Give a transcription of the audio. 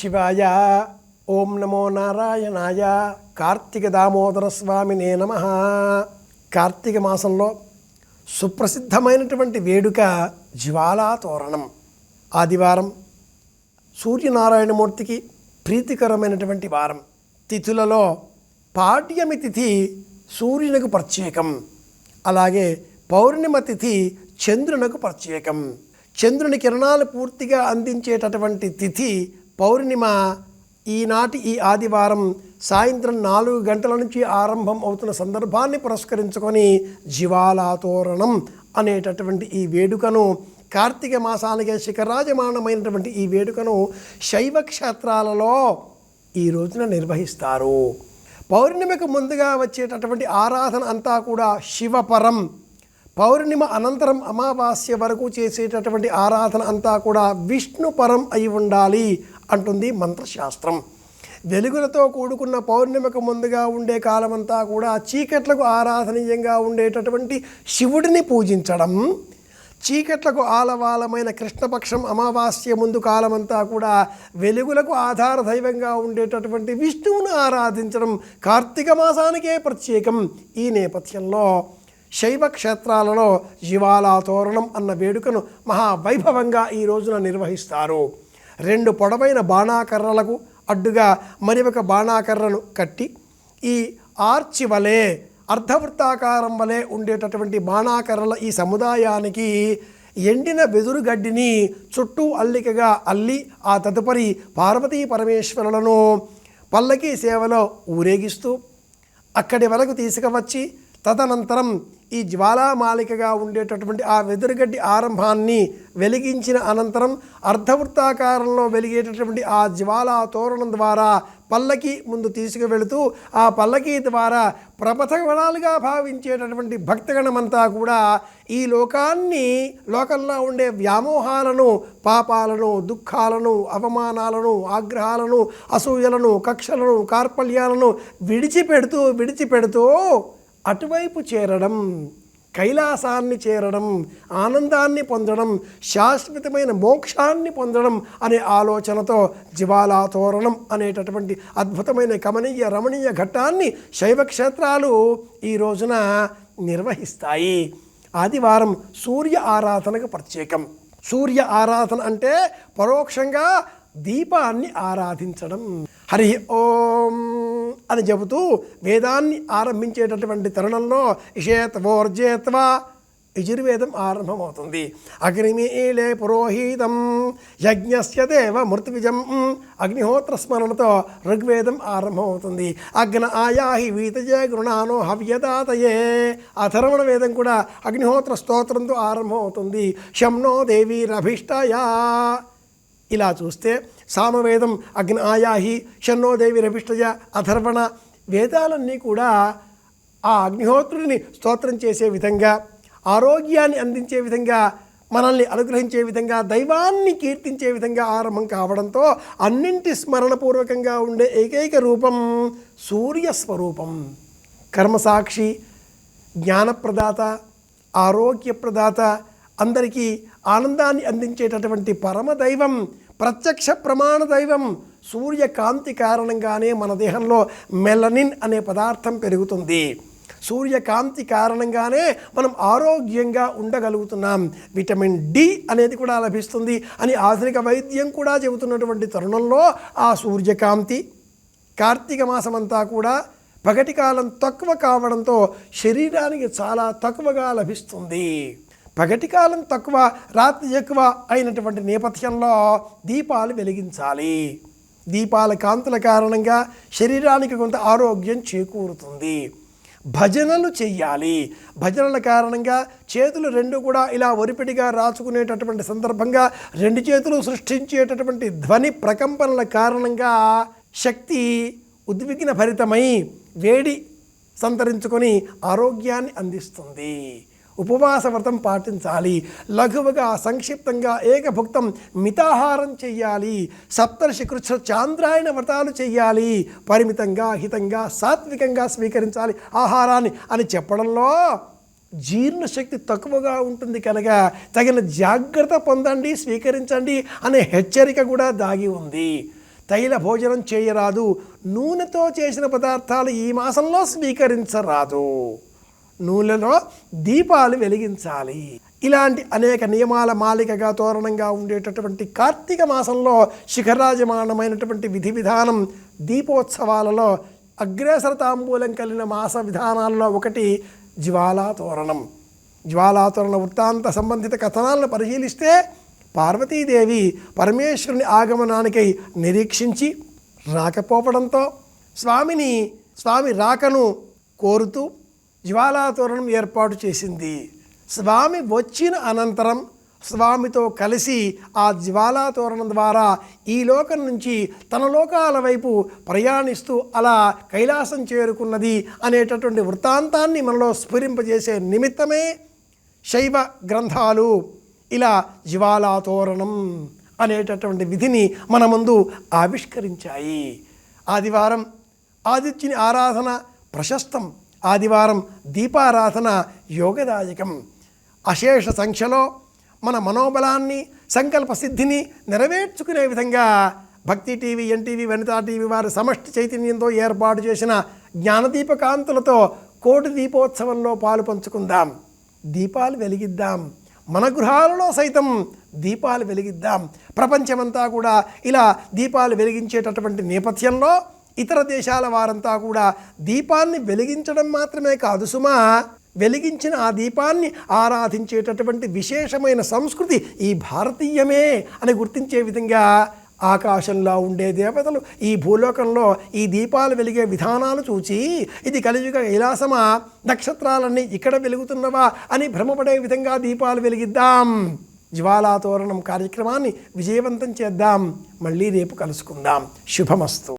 శివాయ. ఓం నమో నారాయణాయ. కార్తీక దామోదర స్వామినే నమః. కార్తీక మాసంలో సుప్రసిద్ధమైనటువంటి వేడుక జ్వాలా తోరణం. ఆదివారం సూర్యనారాయణమూర్తికి ప్రీతికరమైనటువంటి వారం. తిథులలో పాడ్యమి తిథి సూర్యునికి ప్రత్యేకం. అలాగే పౌర్ణిమ తిథి చంద్రునకు ప్రత్యేకం. చంద్రుని కిరణాలు పూర్తిగా అందించేటటువంటి తిథి పౌర్ణిమ. ఈనాటి ఈ ఆదివారం సాయంత్రం 4 గంటల నుంచి ఆరంభం అవుతున్న సందర్భాన్ని పురస్కరించుకొని జ్వాలా తోరణం అనేటటువంటి ఈ వేడుకను, కార్తీక మాసానికి శిఖరాజమానమైనటువంటి ఈ వేడుకను శైవ క్షేత్రాలలో ఈ రోజున నిర్వహిస్తారు. పౌర్ణిమకు ముందుగా వచ్చేటటువంటి ఆరాధన అంతా కూడా శివపరం. పౌర్ణిమ అనంతరం అమావాస్య వరకు చేసేటటువంటి ఆరాధన అంతా కూడా విష్ణుపరం అయి ఉండాలి అంటుంది మంత్రశాస్త్రం. వెలుగులతో కూడుకున్న పౌర్ణిమకు ముందుగా ఉండే కాలమంతా కూడా చీకట్లకు ఆరాధనీయంగా ఉండేటటువంటి శివుడిని పూజించడం, చీకట్లకు ఆలవాలమైన కృష్ణపక్షం అమావాస్య ముందు కాలమంతా కూడా వెలుగులకు ఆధార దైవంగా ఉండేటటువంటి విష్ణువును ఆరాధించడం కార్తీక మాసానికే ప్రత్యేకం. ఈ నేపథ్యంలో శైవ క్షేత్రాలలో జ్వాలా తోరణం అన్న వేడుకను మహావైభవంగా ఈ రోజున నిర్వహిస్తారు. 2 పొడవైన బాణాకర్రలకు అడ్డుగా మరి ఒక బాణాకర్రను కట్టి ఈ ఆర్చి వలె అర్ధవృత్తాకారం వలె ఉండేటటువంటి బాణాకర్రల ఈ సముదాయానికి ఎండిన వెదురుగడ్డిని చుట్టూ అల్లికగా అల్లి ఆ తదుపరి పార్వతీ పరమేశ్వరులను పల్లకీ సేవలో ఊరేగిస్తూ అక్కడి వరకు తీసుకువచ్చి తదనంతరం ఈ జ్వాలామాలికగా ఉండేటటువంటి ఆ వెదురుగడ్డి ఆరంభాన్ని వెలిగించిన అనంతరం అర్ధవృత్తాకారంలో వెలిగేటటువంటి ఆ జ్వాలా తోరణం ద్వారా పల్లకి ముందు తీసుకువెళుతూ ఆ పల్లకీ ద్వారా ప్రపథగణాలుగా భావించేటటువంటి భక్తగణమంతా కూడా ఈ లోకంలో ఉండే వ్యామోహాలను, పాపాలను, దుఃఖాలను, అవమానాలను, ఆగ్రహాలను, అసూయలను, కక్షలను, కార్పల్యాలను విడిచిపెడుతూ అటువైపు చేరడం, కైలాసాన్ని చేరడం, ఆనందాన్ని పొందడం, శాశ్వతమైన మోక్షాన్ని పొందడం అనే ఆలోచనతో జ్వాలా తోరణం అనేటటువంటి అద్భుతమైన కమనీయ రమణీయ ఘట్టాన్ని శైవ క్షేత్రాలు ఈ రోజున నిర్వహిస్తాయి. ఆదివారం సూర్య ఆరాధనకు ప్రత్యేకం. సూర్య ఆరాధన అంటే పరోక్షంగా దీపాన్ని ఆరాధించడం. హరి ఓం అని చెబుతూ వేదాన్ని ఆరంభించేటటువంటి తరుణంలో ఇషేత్వోర్జేత్వ యజుర్వేదం ఆరంభమవుతుంది. అగ్నిమీలే పురోహితం యజ్ఞస్య దేవ మృత్విజం. అగ్నిహోత్ర స్మరణతో ఋగ్వేదం ఆరంభమవుతుంది. అగ్న ఆయాహి వీతజే గృణానో హవ్యదాతయే. అథర్వణ వేదం కూడా అగ్నిహోత్ర స్తోత్రంతో ఆరంభమవుతుంది. శంనో దేవీరభిష్టయా. ఇలా చూస్తే సామవేదం అగ్ని ఆయాహి, షన్నో దేవి రభిష్టజ, అథర్వణ వేదాలన్నీ కూడా ఆ అగ్నిహోత్రుడిని స్తోత్రం చేసే విధంగా, ఆరోగ్యాన్ని అందించే విధంగా, మనల్ని అనుగ్రహించే విధంగా, దైవాన్ని కీర్తించే విధంగా ఆరంభం కావడంతో అన్నింటి స్మరణపూర్వకంగా ఉండే ఏకైక రూపం సూర్యస్వరూపం. కర్మసాక్షి, జ్ఞానప్రదాత, ఆరోగ్యప్రదాత, అందరికీ ఆనందాన్ని అందించేటటువంటి పరమదైవం, ప్రత్యక్ష ప్రమాణ దైవం సూర్యకాంతి కారణంగానే మన దేహంలో మెలనిన్ అనే పదార్థం పెరుగుతుంది. సూర్యకాంతి కారణంగానే మనం ఆరోగ్యంగా ఉండగలుగుతున్నాం. విటమిన్ డి అనేది కూడా లభిస్తుంది అని ఆధునిక వైద్యం కూడా చెబుతున్నటువంటి తరుణంలో ఆ సూర్యకాంతి కార్తీక మాసమంతా కూడా పగటి కాలం తక్కువ కావడంతో శరీరానికి చాలా తక్కువగా లభిస్తుంది. పగటి కాలం తక్కువ, రాత్రి ఎక్కువ అయినటువంటి నేపథ్యంలో దీపాలు వెలిగించాలి. దీపాల కాంతుల కారణంగా శరీరానికి కొంత ఆరోగ్యం చేకూరుతుంది. భజనలు చెయ్యాలి. భజనల కారణంగా చేతులు 2 కూడా ఇలా ఒరిపిడిగా రాచుకునేటటువంటి సందర్భంగా 2 చేతులు సృష్టించేటటువంటి ధ్వని ప్రకంపనల కారణంగా శక్తి ఉద్విగ్న భరితమై వేడి సంతరించుకొని ఆరోగ్యాన్ని అందిస్తుంది. ఉపవాస వ్రతం పాటించాలి. లఘువుగా, సంక్షిప్తంగా, ఏకభుక్తం మితాహారం చెయ్యాలి. సప్తర్షి కృచ్ఛ చాంద్రాయణ వ్రతాలు చెయ్యాలి. పరిమితంగా, హితంగా, సాత్వికంగా స్వీకరించాలి ఆహారాన్ని అని చెప్పడంలో జీర్ణశక్తి తక్కువగా ఉంటుంది కనుక తగిన జాగ్రత్త పొందండి, స్వీకరించండి అనే హెచ్చరిక కూడా దాగి ఉంది. తైల భోజనం చేయరాదు, నూనెతో చేసిన పదార్థాలు ఈ మాసంలో స్వీకరించరాదు, నూనెలో దీపాలు వెలిగించాలి. ఇలాంటి అనేక నియమాల మాలికగా తోరణంగా ఉండేటటువంటి కార్తీక మాసంలో శిఖరాజమానమైనటువంటి విధి విధానం దీపోత్సవాలలో అగ్రేసర తాంబూలం కలిగిన మాస విధానాల్లో ఒకటి జ్వాలాతోరణం. జ్వాలాతోరణ వృత్తాంత సంబంధిత కథనాలను పరిశీలిస్తే పార్వతీదేవి పరమేశ్వరుని ఆగమనానికై నిరీక్షించి రాకపోవడంతో స్వామి రాకను కోరుతూ జ్వాలాతోరణం ఏర్పాటు చేసింది. స్వామి వచ్చిన అనంతరం స్వామితో కలిసి ఆ జ్వాలాతోరణం ద్వారా ఈ లోకం నుంచి తన లోకాల వైపు ప్రయాణిస్తూ అలా కైలాసం చేరుకున్నది అనేటటువంటి వృత్తాంతాన్ని మనలో స్ఫురింపజేసే నిమిత్తమే శైవ గ్రంథాలు ఇలా జ్వాలాతోరణం అనేటటువంటి విధిని మన ముందు ఆవిష్కరించాయి. ఆదివారం ఆదిత్యుని ఆరాధన ప్రశస్తం, ఆదివారం దీపారాధన యోగదాయకం. అశేష సంఖ్యలో మన మనోబలాన్ని సంకల్ప సిద్ధిని నెరవేర్చుకునే విధంగా భక్తి టీవీ, ఎన్టీవీ, వనితా టీవీ వారి సమష్టి చైతన్యంతో ఏర్పాటు చేసిన జ్ఞానదీపకాంతులతో కోటి దీపోత్సవంలో పాలు పంచుకుందాం. దీపాలు వెలిగిద్దాం, మన గృహాలలో సైతం దీపాలు వెలిగిద్దాం. ప్రపంచమంతా కూడా ఇలా దీపాలు వెలిగించేటటువంటి నేపథ్యంలో ఇతర దేశాల వారంతా కూడా దీపాన్ని వెలిగించడం మాత్రమే కాదు సుమా, వెలిగించిన ఆ దీపాన్ని ఆరాధించేటటువంటి విశేషమైన సంస్కృతి ఈ భారతీయమే అని గుర్తించే విధంగా ఆకాశంలో ఉండే దేవతలు ఈ భూలోకంలో ఈ దీపాలు వెలిగే విధానాలు చూచి ఇది కలియుగ కైలాసమా, నక్షత్రాలన్నీ ఇక్కడ వెలుగుతున్నవా అని భ్రమపడే విధంగా దీపాలు వెలిగిద్దాం. జ్వాలాతోరణం కార్యక్రమాన్ని విజయవంతం చేద్దాం. మళ్ళీ రేపు కలుసుకుందాం. శుభమస్తు.